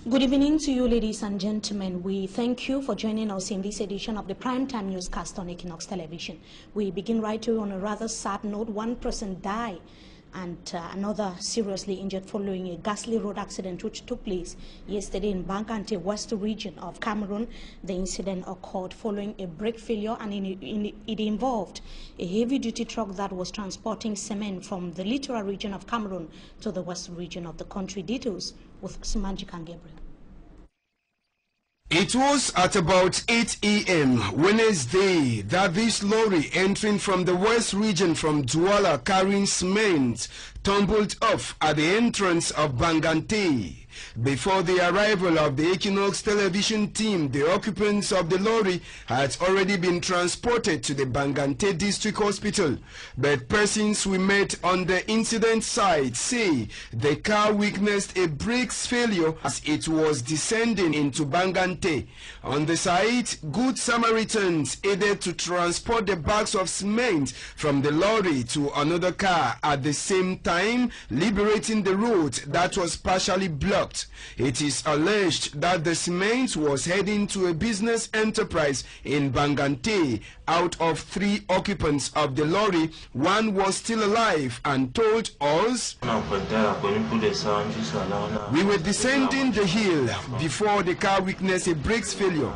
Good evening to you, ladies and gentlemen. We thank you for joining us in this edition of the Primetime Newscast on Equinox Television. We begin right away on a rather sad note. One person died and another seriously injured following a ghastly road accident which took place yesterday in Bangante, West region of Cameroon. The incident occurred following a brake failure, and it involved a heavy-duty truck that was transporting cement from the littoral region of Cameroon to the west region of the country. Details with Simanjik and Gabriel. It was at about 8 a.m. Wednesday that this lorry entering from the west region from Douala carrying cement tumbled off at the entrance of Bangante. Before the arrival of the Equinox television team, the occupants of the lorry had already been transported to the Bangante district hospital. But persons we met on the incident site say the car witnessed a brake failure as it was descending into Bangante. On the site, good Samaritans aided to transport the bags of cement from the lorry to another car, at the same time liberating the road that was partially blocked. It is alleged that the cement was heading to a business enterprise in Bangante. Out of 3 occupants of the lorry, 1 was still alive and told us, "We were descending the hill before the car witnessed a brake failure.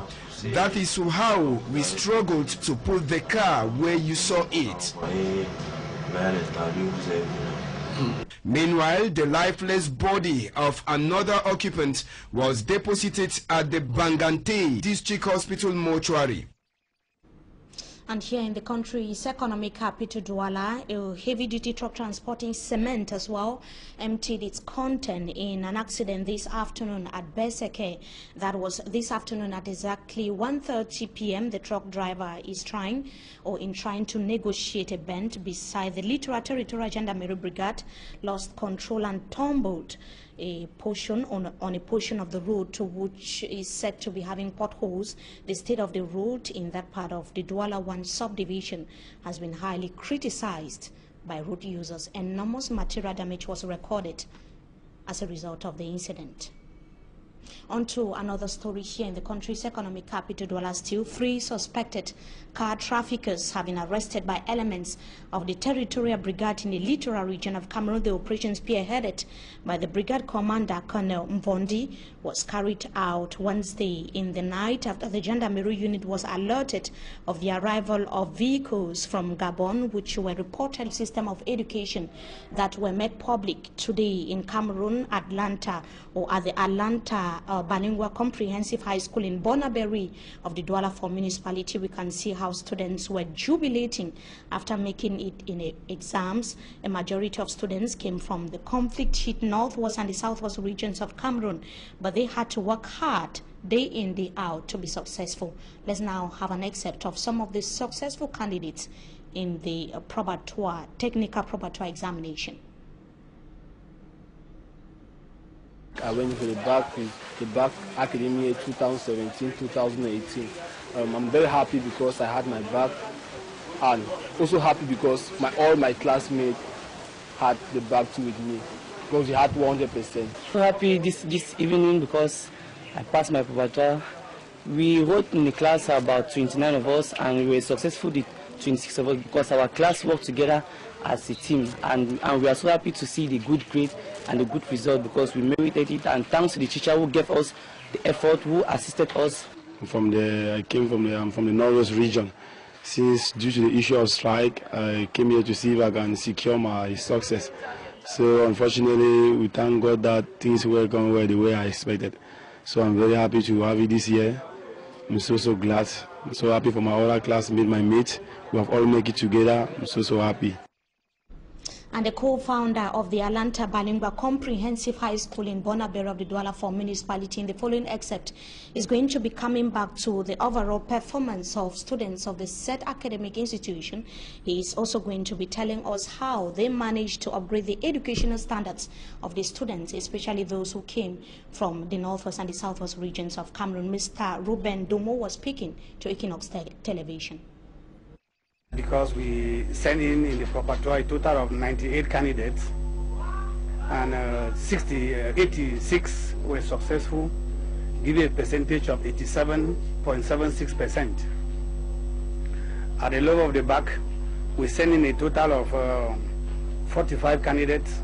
That is how we struggled to put the car where you saw it." Meanwhile, the lifeless body of another occupant was deposited at the Bangante District Hospital mortuary. And here in the country's economic capital, Douala, a heavy-duty truck transporting cement as well emptied its content in an accident this afternoon at Beseke. That was this afternoon at exactly 1:30 p.m. The truck driver is trying to negotiate a bend beside the Littoral Territorial Gendarmerie Brigade, lost control and tumbled a portion on a portion of the road to which is said to be having potholes. The state of the road in that part of the Douala 1 subdivision has been highly criticized by road users. Enormous material damage was recorded as a result of the incident. On to another story here in the country's economic capital, Douala. Still, 3 suspected car traffickers have been arrested by elements of the Territorial Brigade in the littoral region of Cameroon. The operation, spearheaded by the brigade commander, Colonel Mvondi, was carried out Wednesday in the night after the Gendarmerie unit was alerted of the arrival of vehicles from Gabon, which were reported system of education that were made public today in Cameroon, Atlanta, or at the Atlanta Balingua Comprehensive High School in Bonaberi of the Douala 4 municipality. We can see how students were jubilating after making it in exams. A majority of students came from the conflict-hit northwest and the southwest regions of Cameroon, but they had to work hard day in, day out to be successful. Let's now have an excerpt of some of the successful candidates in the technical probatoire examination. I went for the back academic year 2017-2018. I'm very happy because I had my back, and also happy because all my classmates had the back too with me, because we had 100%. So happy this evening because I passed my probatoire. We wrote in the class about 29 of us, and we were successful, the 26 of us, because our class worked together as a team, and we are so happy to see the good grade and the good result because we merited it, and thanks to the teacher who gave us the effort, who assisted us. I'm from the northwest region. Since due to the issue of strike, I came here to see if I can secure my success. So unfortunately, we thank God that things were going well the way I expected. So I'm very happy to have it this year. I'm so glad. I'm so happy for my other classmates, my mates. We have all made it together. I'm so happy. And the co-founder of the Atlanta Balingua Comprehensive High School in Bonaberi of the Douala 4 municipality, in the following excerpt, is going to be coming back to the overall performance of students of the said academic institution. He is also going to be telling us how they managed to upgrade the educational standards of the students, especially those who came from the northwest and the southwest regions of Cameroon. Mr. Ruben Domo was speaking to Equinox Television. Because we sent in the probatoire a total of 98 candidates, and 86 were successful, giving a percentage of 87.76%. At the level of the back, we sent in a total of 45 candidates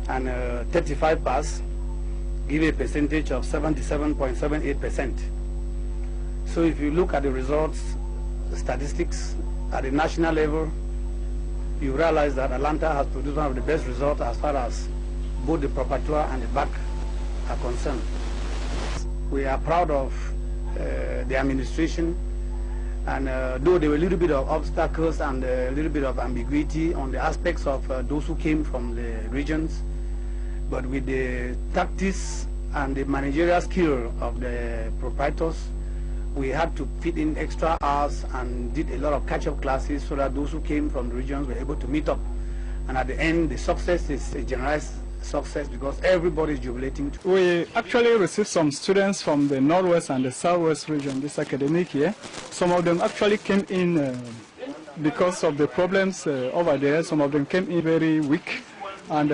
and 35 pass, give a percentage of 77.78%. So if you look at the results, the statistics at the national level, you realize that Atlanta has produced one of the best results as far as both the propator and the back are concerned. We are proud of the administration, and though there were a little bit of obstacles and a little bit of ambiguity on the aspects of those who came from the regions, but with the tactics and the managerial skill of the proprietors, we had to fit in extra hours and did a lot of catch-up classes so that those who came from the regions were able to meet up. And at the end, the success is a generalized success because everybody is jubilating. We actually received some students from the Northwest and the Southwest region this academic year. Some of them actually came in because of the problems over there. Some of them came in very weak, and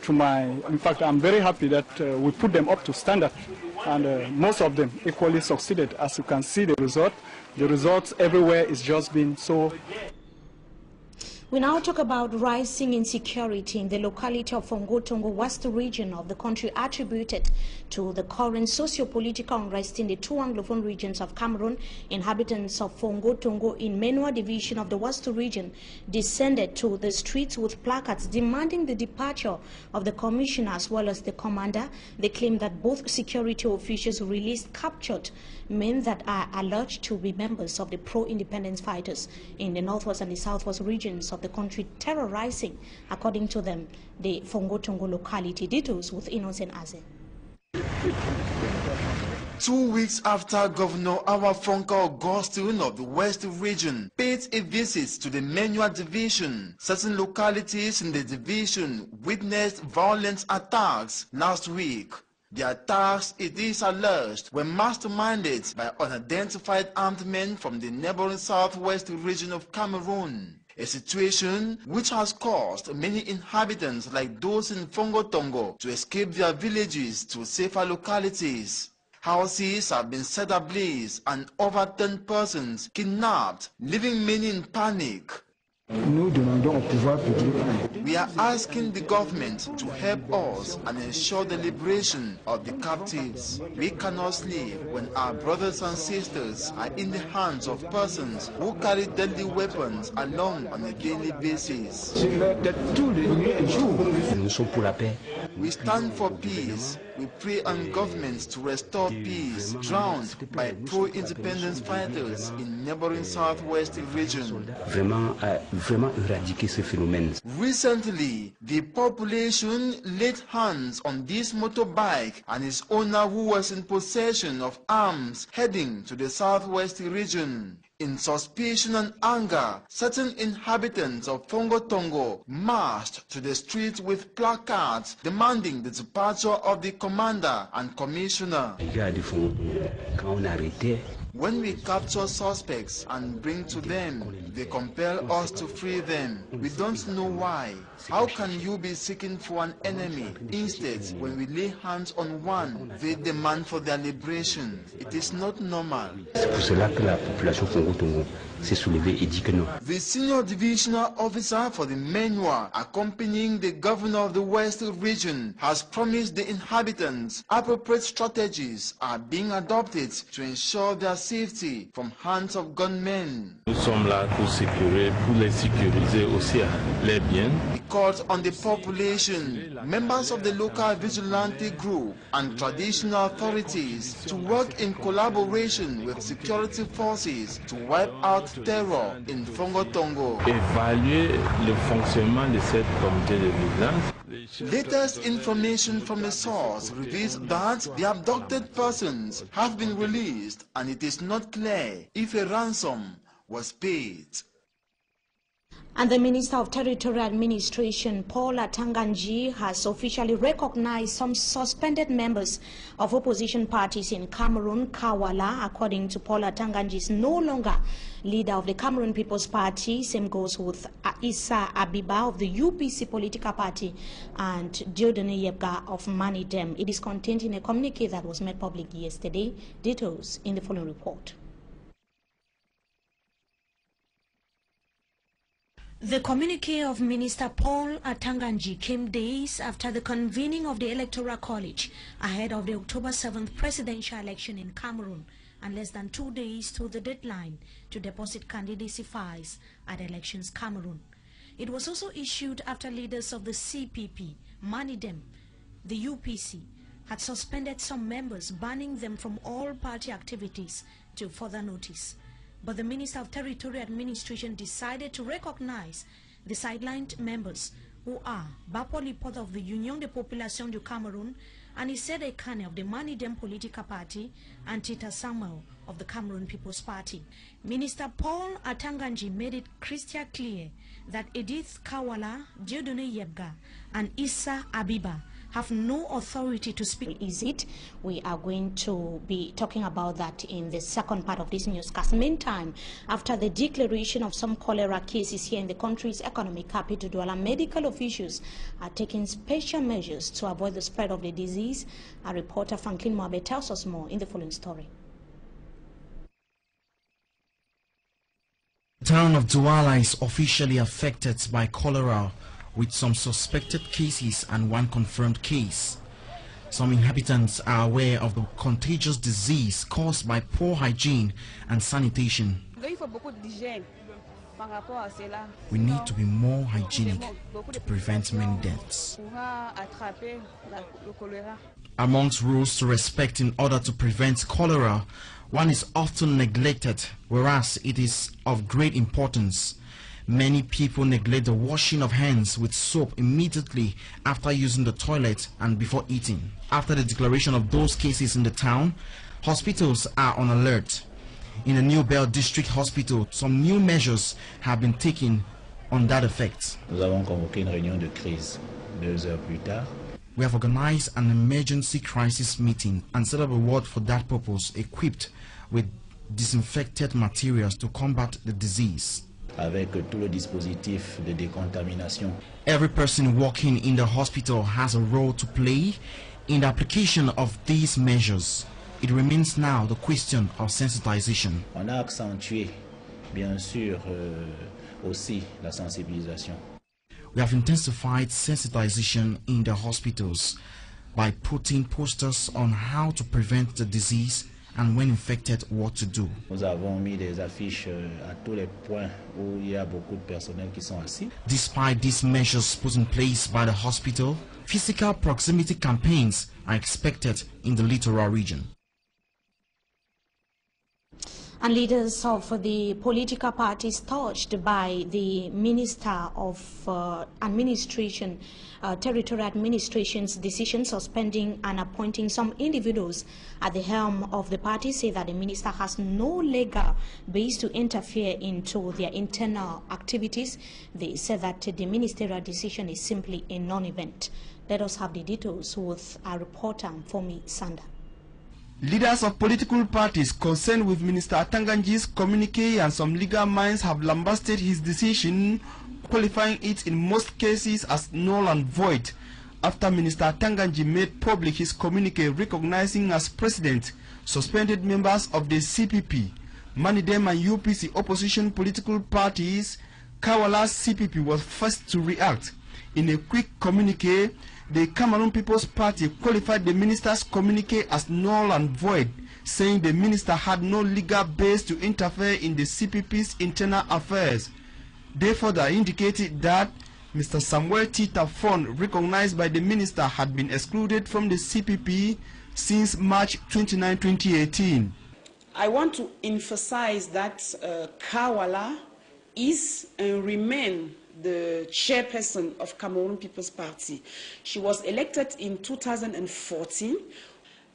in fact, I'm very happy that we put them up to standard, and most of them equally succeeded. As you can see, the results everywhere is just been so. We now talk about rising insecurity in the locality of Fongo-Tongo, West region of the country, attributed to the current socio-political unrest in the two Anglophone regions of Cameroon. Inhabitants of Fongo-Tongo in Menua division of the West region descended to the streets with placards demanding the departure of the commissioner as well as the commander. They claim that both security officials released captured men that are alleged to be members of the pro-independence fighters in the Northwest and the Southwest regions of the country, terrorizing, according to them, the Fongo-Tongo locality. Details with Innocent Aze. 2 weeks after Governor Awafonka Augustine of the West region paid a visit to the Menua division, certain localities in the division witnessed violent attacks last week. The attacks, it is alleged, were masterminded by unidentified armed men from the neighboring southwest region of Cameroon. A situation which has caused many inhabitants like those in Fongo-Tongo to escape their villages to safer localities. Houses have been set ablaze and over 10 persons kidnapped, leaving many in panic. We are asking the government to help us and ensure the liberation of the captives. We cannot sleep when our brothers and sisters are in the hands of persons who carry deadly weapons along on a daily basis. We stand for peace. We pray on governments to restore peace, drowned by pro-independence fighters in neighboring southwest region. Recently, the population laid hands on this motorbike and its owner, who was in possession of arms, heading to the southwest region. In suspicion and anger, certain inhabitants of Fongo-Tongo marched to the streets with placards demanding the departure of the commander and commissioner. When we capture suspects and bring to them, they compel us to free them. We don't know why. How can you be seeking for an enemy? Instead, when we lay hands on one, they demand for their liberation. It is not normal. The senior divisional officer for the Menua, accompanying the governor of the West region, has promised the inhabitants appropriate strategies are being adopted to ensure their safety from hands of gunmen. Nous sommes là pour les sécuriser aussi les biens. He called on the population, members of the local vigilante group and traditional authorities to work in collaboration with security forces to wipe out terror in Fongo-Tongo. Évaluer le fonctionnement de cette comité de vigilance. Latest information from a source reveals that the abducted persons have been released and it is not clear if a ransom was paid. And the Minister of Territorial Administration, Paul Atanganji, has officially recognized some suspended members of opposition parties in Cameroon. Kawala, according to Paul Atanganji, is no longer leader of the Cameroon People's Party. Same goes with Issa Abiba of the UPC political party and Diodone Yebga of Manidem. It is contained in a communique that was made public yesterday. Details in the following report. The communique of Minister Paul Atanganji came days after the convening of the Electoral College ahead of the October 7th presidential election in Cameroon and less than 2 days to the deadline to deposit candidacy files at Elections Cameroon. It was also issued after leaders of the CPP, Manidem, the UPC, had suspended some members, banning them from all party activities till further notice. But the Minister of Territorial Administration decided to recognize the sidelined members who are Bapo Lipot of the Union de Population du Cameroon and Isede Kane of the Manidem political party and Tita Samuel of the Cameroon People's Party. Minister Paul Atanganji made it crystal clear that Edith Kawala, Diodone Yebga and Issa Abiba have no authority to speak. Is it? We are going to be talking about that in the second part of this newscast. Meantime, after the declaration of some cholera cases here in the country's economic capital, Douala, medical officials are taking special measures to avoid the spread of the disease. Our reporter Franklin Moabe tells us more in the following story. The town of Douala is officially affected by cholera, with some suspected cases and one confirmed case. Some inhabitants are aware of the contagious disease caused by poor hygiene and sanitation. We need to be more hygienic to prevent many deaths. Amongst rules to respect in order to prevent cholera, one is often neglected, whereas it is of great importance. Many people neglect the washing of hands with soap immediately after using the toilet and before eating. After the declaration of those cases in the town, hospitals are on alert. In the New Bell District Hospital, some new measures have been taken on that effect. Nous avons convoqué une réunion de crise 2 heures plus tard. We have organized an emergency crisis meeting and set up a ward for that purpose, equipped with disinfected materials to combat the disease. Avec tout le dispositif de décontamination. Every person working in the hospital has a role to play in the application of these measures. It remains now the question of sensitization. On a accentué, bien sûr, aussi la sensibilisation. We have intensified sensitization in the hospitals by putting posters on how to prevent the disease and when infected, what to do. Nous avons mis des affiches à tous les points où il y a beaucoup de personnel qui sont assis. Despite these measures put in place by the hospital, physical proximity campaigns are expected in the littoral region. And leaders of the political parties touched by the Minister of Territorial Administration's decision suspending and appointing some individuals at the helm of the party say that the minister has no legal base to interfere into their internal activities. They say that the ministerial decision is simply a non-event. Let us have the details with our reporter, Fomi Sanda. Leaders of political parties concerned with Minister Atanganji's communique and some legal minds have lambasted his decision, qualifying it in most cases as null and void, after Minister Atanganji made public his communique recognizing as president suspended members of the CPP, Manidem and UPC opposition political parties. Kawala's CPP was first to react. In a quick communique, the Cameroon People's Party qualified the minister's communique as null and void, saying the minister had no legal base to interfere in the CPP's internal affairs. They further indicated that Mr. Samuel Tita Fon, recognized by the minister, had been excluded from the CPP since March 29, 2018. I want to emphasize that Kawala is and remains the chairperson of Cameroon People's Party. She was elected in 2014.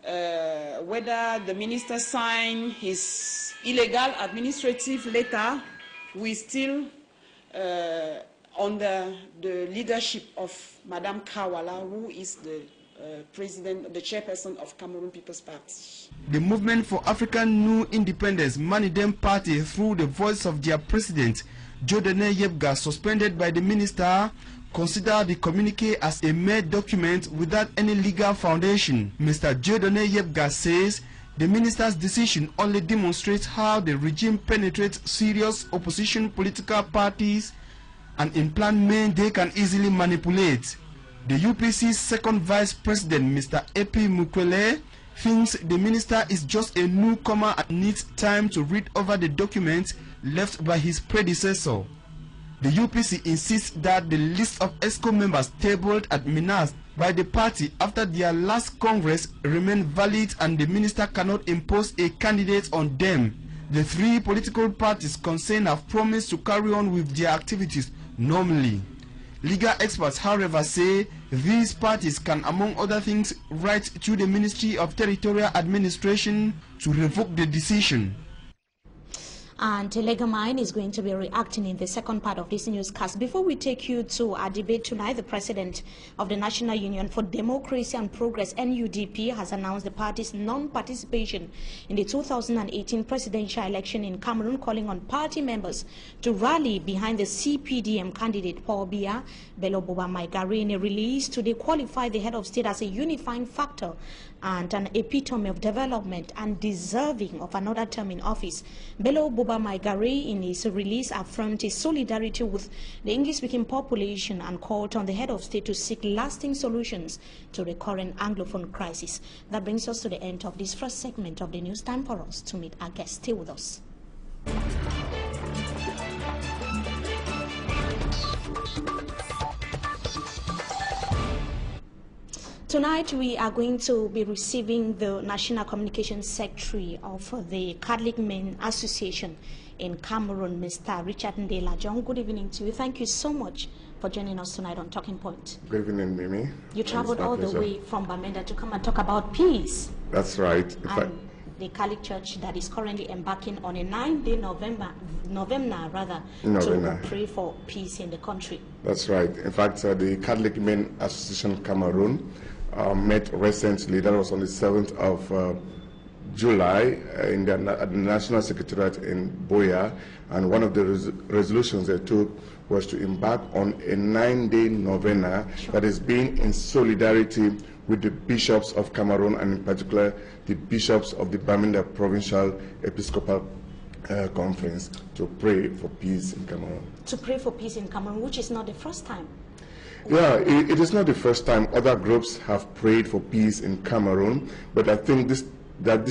Whether the minister signed his illegal administrative letter, we still under the leadership of Madame Kawala, who is the president, the chairperson of Cameroon People's Party. The Movement for African New Independence Manidem Party, through the voice of their president, Dieudonné Yebga, suspended by the minister, consider the communique as a mere document without any legal foundation. Mr. Dieudonné Yebga says the minister's decision only demonstrates how the regime penetrates serious opposition political parties and implant men they can easily manipulate. The UPC's second vice president, Mr. Epi Mukwele, thinks the minister is just a newcomer and needs time to read over the documents left by his predecessor. The UPC insists that the list of ESCO members tabled at Minas by the party after their last Congress remain valid and the minister cannot impose a candidate on them. The three political parties concerned have promised to carry on with their activities normally. Legal experts, however, say these parties can, among other things, write to the Ministry of Territorial Administration to revoke the decision. And Legamine is going to be reacting in the second part of this newscast. Before we take you to our debate tonight, the president of the National Union for Democracy and Progress, NUDP, has announced the party's non-participation in the 2018 presidential election in Cameroon, calling on party members to rally behind the CPDM candidate Paul Biya. Bello Boba Maigari, in a release today, qualified the head of state as a unifying factor and an epitome of development and deserving of another term in office. Bello Boba Maigari, in his release, affirmed his solidarity with the English-speaking population and called on the head of state to seek lasting solutions to the current Anglophone crisis. That brings us to the end of this first segment of the news. Time for us to meet our guest. Stay with us. Tonight we are going to be receiving the National Communications Secretary of the Catholic Men Association in Cameroon, Mr. Richard Ndela. John, good evening to you. Thank you so much for joining us tonight on Talking Point. Good evening, Mimi. You traveled all the way from Bamenda to come and talk about peace. That's right. And the Catholic Church that is currently embarking on a 9-day novena to pray for peace in the country. That's right. In fact, the Catholic Men Association Cameroon met recently. That was on the 7th of July at the National Secretariat in Boya, and one of the resolutions they took was to embark on a 9-day novena that is being in solidarity with the bishops of Cameroon, and in particular the bishops of the Bamenda Provincial Episcopal Conference, to pray for peace in Cameroon. To pray for peace in Cameroon, which is not the first time. Yeah, it is not the first time. Other groups have prayed for peace in Cameroon, but I think this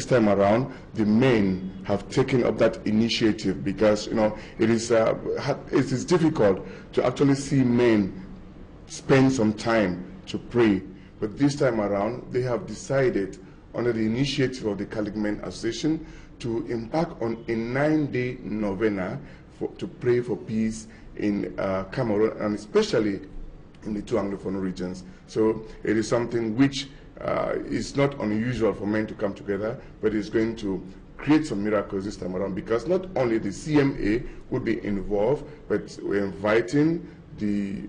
time around the men have taken up that initiative, because it is difficult to actually see men spend some time to pray. But this time around, they have decided, under the initiative of the Catholic Men Association, to embark on a 9-day novena to pray for peace in Cameroon, and especially in the two Anglophone regions. So it is something which is not unusual for men to come together, but it's going to create some miracles this time around, because not only the CMA would be involved, but we're inviting the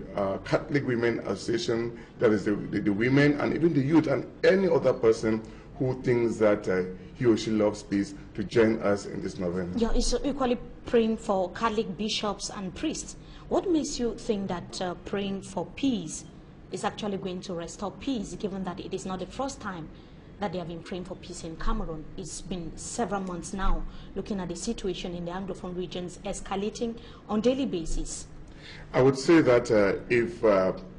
Catholic Women Association, that is the women and even the youth and any other person who thinks that he or she loves peace, to join us in this novena. Yeah, it's equally praying for Catholic bishops and priests. What makes you think that praying for peace is actually going to restore peace, given that it is not the first time that they have been praying for peace in Cameroon? It's been several months now, looking at the situation in the Anglophone regions escalating on a daily basis. I would say that if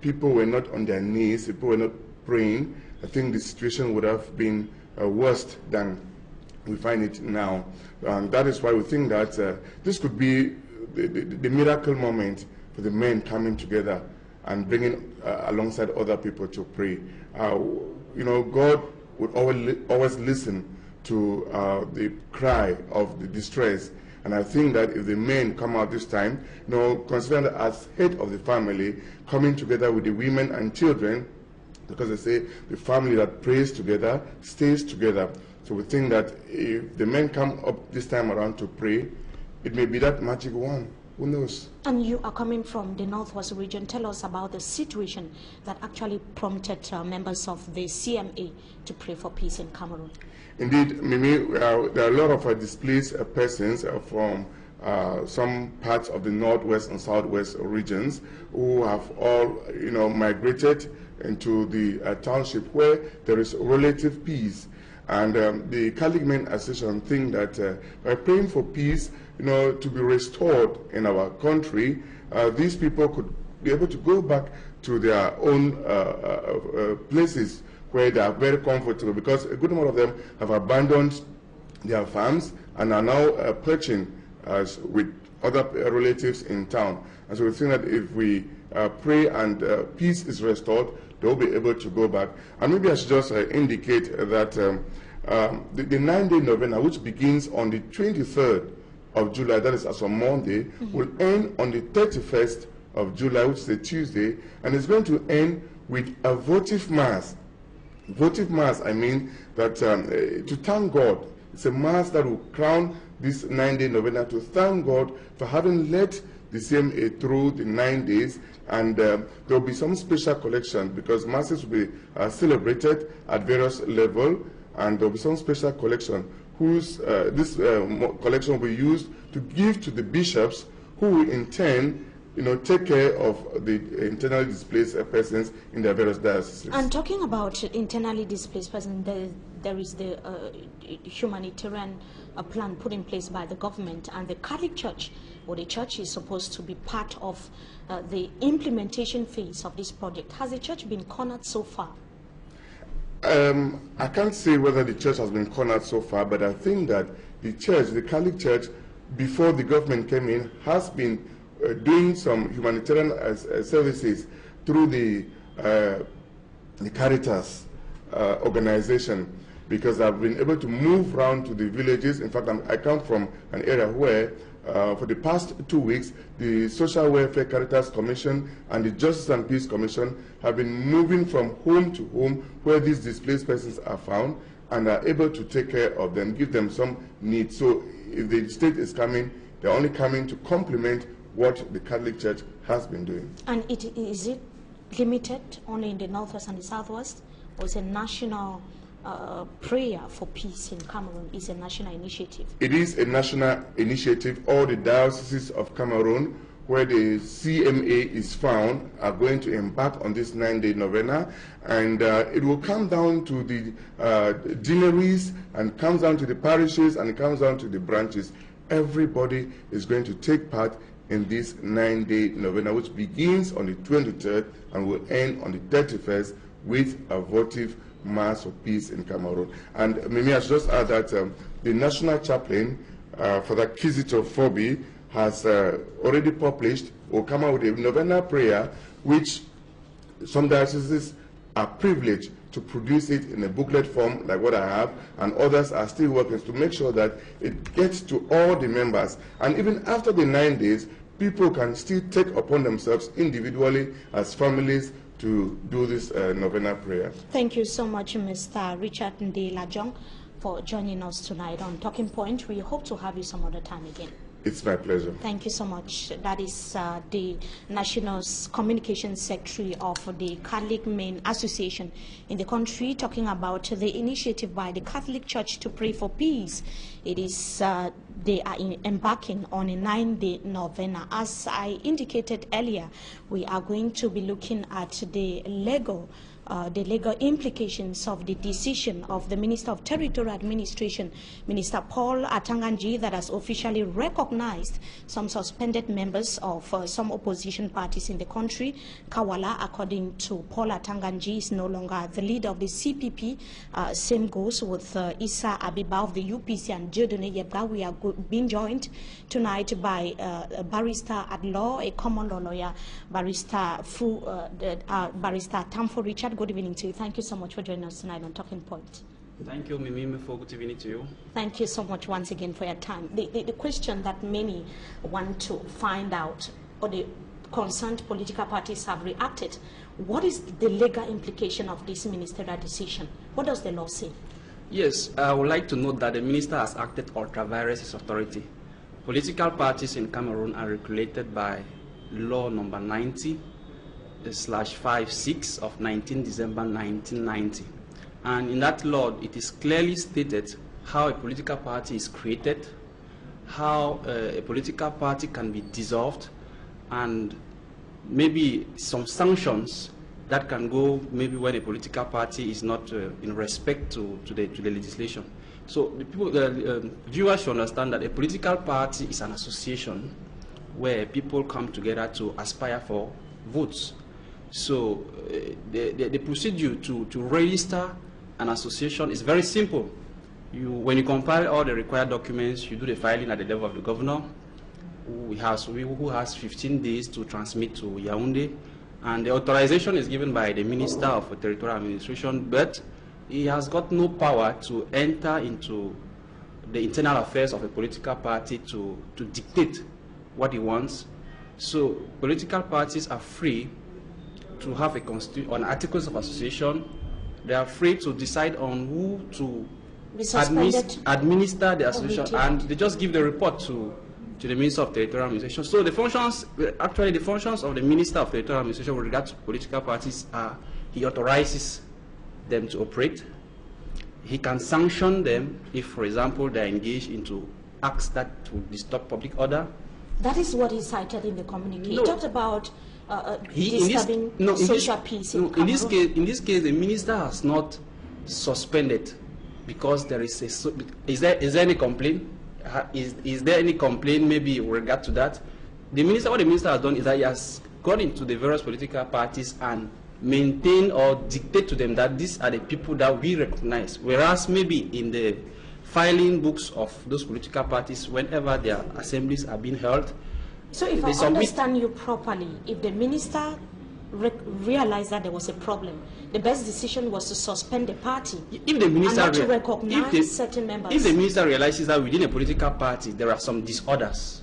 people were not on their knees, if people were not praying, I think the situation would have been worse than we find it now. And that is why we think that this could be the miracle moment for the men coming together and bringing alongside other people to pray. God would always listen to the cry of the distress. And I think that if the men come out this time, consider that as head of the family, coming together with the women and children, because they say the family that prays together stays together. So we think that if the men come up this time around to pray, it may be that magic one who knows? And you are coming from the Northwest region. Tell us about the situation that actually prompted members of the CMA to pray for peace in Cameroon. Indeed, Mimi, there are a lot of displaced persons from some parts of the Northwest and Southwest regions who have all, migrated into the township where there is relative peace. And the Catholic Men Association think that by praying for peace, to be restored in our country, these people could be able to go back to their own places where they are very comfortable, because a good number of them have abandoned their farms and are now perching with other relatives in town. And so we think that if we pray and peace is restored, they'll be able to go back. And maybe I should just indicate that the 9-day novena, which begins on the 23rd of July, that is as on Monday, will end on the 31st of July, which is a Tuesday, and it's going to end with a votive mass. Votive mass, I mean that to thank God. It's a mass that will crown this 9-day novena, to thank God for having led the CMA through the 9 days, and there will be some special collection, because masses will be celebrated at various levels, and there will be some special collection whose this collection will be used to give to the bishops, who will in turn take care of the internally displaced persons in their various dioceses. And talking about internally displaced persons, there is the humanitarian plan put in place by the government, and the Catholic Church, or the church, is supposed to be part of the implementation phase of this project. Has the church been cornered so far? I can't say whether the church has been cornered so far, but I think that the church, the Catholic Church, before the government came in, has been doing some humanitarian services through the Caritas organization, because I've been able to move around to the villages. In fact, I come from an area where for the past 2 weeks, the Social Welfare Caritas Commission and the Justice and Peace Commission have been moving from home to home where these displaced persons are found, and are able to take care of them, give them some needs. So if the state is coming, they're only coming to complement what the Catholic Church has been doing. And is it limited only in the Northwest and the Southwest, or is it a national prayer for peace in Cameroon? Is a national initiative? It is a national initiative. All the dioceses of Cameroon where the CMA is found are going to embark on this 9-day novena, and it will come down to the deaneries, and comes down to the parishes, and it comes down to the branches. Everybody is going to take part in this 9-day novena, which begins on the 23rd and will end on the 31st with a votive mass of peace in Cameroon. And maybe I should just add that the national chaplain for the Kizito Fobi has already published or come out with a novena prayer, which some dioceses are privileged to produce it in a booklet form like what I have, and others are still working to make sure that it gets to all the members. And even after the 9 days, people can still take upon themselves individually as families to do this novena prayer. Thank you so much, Mr. Richard Ndela-Jong, for joining us tonight on Talking Point. We hope to have you some other time again. It's my pleasure. Thank you so much. That is the National Communications Secretary of the Catholic Men Association in the country, talking about the initiative by the Catholic Church to pray for peace. It is they are embarking on a 9-day novena. As I indicated earlier, we are going to be looking at the legal implications of the decision of the Minister of Territorial Administration, Minister Paul Atanganji, that has officially recognized some suspended members of some opposition parties in the country. Kawala, according to Paul Atanganji, is no longer the leader of the CPP. Same goes with Issa Abiba of the UPC and Dieudonné Yebga. We are being joined tonight by a barrister at law, a common law lawyer, Barrister Tamfo Richard. Good evening to you. Thank you so much for joining us tonight on Talking Point. Thank you, Mimi, for good evening to you. Thank you so much once again for your time. The question that many want to find out, or the concerned political parties have reacted, what is the legal implication of this ministerial decision? What does the law say? Yes, I would like to note that the minister has acted ultra vires his authority Political parties in Cameroon are regulated by law number 90/56 of 19 December 1990. And in that law, it is clearly stated how a political party is created, how a political party can be dissolved, and maybe some sanctions that can go maybe when a political party is not in respect to the legislation. So the viewers should understand that a political party is an association where people come together to aspire for votes. So the procedure to register an association is very simple. When you compile all the required documents, you do the filing at the level of the governor, who has 15 days to transmit to Yaoundé, and the authorization is given by the Minister of Territorial Administration, but he has got no power to enter into the internal affairs of a political party to dictate what he wants. So political parties are free to have on articles of association. They are free to decide on who to administer the association, and they just give the report to the Minister of Territorial Administration. So the functions of the Minister of Territorial Administration with regard to political parties are, he authorizes them to operate. He can sanction them if, for example, they are engaged into acts that would disturb public order. That is what he cited in the communique. He talked about disturbing social peace in Cameroon. In this case, the minister has not suspended because there is is there any complaint? Is there any complaint maybe with regard to that? What the minister has done is that he has gone into the various political parties and maintain or dictate to them that these are the people that we recognize, whereas maybe in the filing books of those political parties, whenever their assemblies are being held. So if I understand you properly, if the minister realized that there was a problem, the best decision was to suspend the party if the minister and not to recognize certain members. If the minister realizes that within a political party there are some disorders,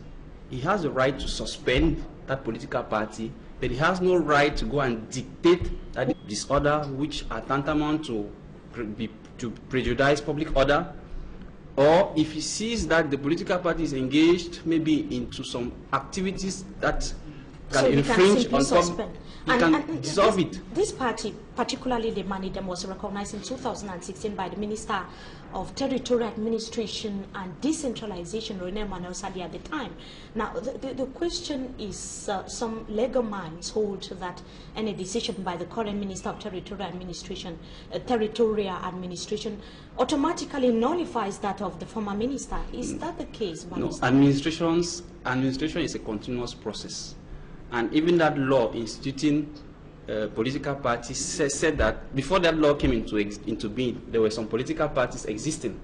he has the right to suspend that political party, but he has no right to go and dictate that disorder which are tantamount to prejudice public order. Or if he sees that the political party is engaged maybe into some activities that can infringe on public, he can dissolve it. This party, particularly the Manidem, was recognized in 2016 by the Minister of Territorial Administration and Decentralization, Rene Manuel Sadi, at the time. Now, the question is, some legal minds hold that any decision by the current Minister of Territorial Administration, automatically nullifies that of the former minister. Is that the case? No, administration is a continuous process. And even that law instituting political parties said that before that law came into being, there were some political parties existing.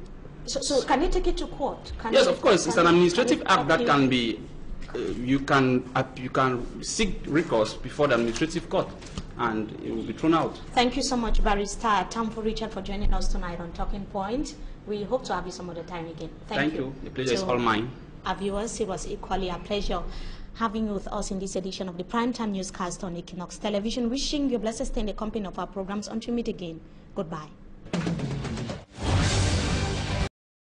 So can you take it to court? Yes, of course. It's an administrative act that can be, you can seek recourse before the administrative court, and it will be thrown out. Thank you so much, Barrister Tamfo Richard, for joining us tonight on Talking Point. We hope to have you some other time again. Thank you. The pleasure is all mine. Our viewers, it was equally a pleasure having you with us in this edition of the Primetime Newscast on Equinox Television. Wishing you a blessed stay in the company of our programs until we meet again. Goodbye.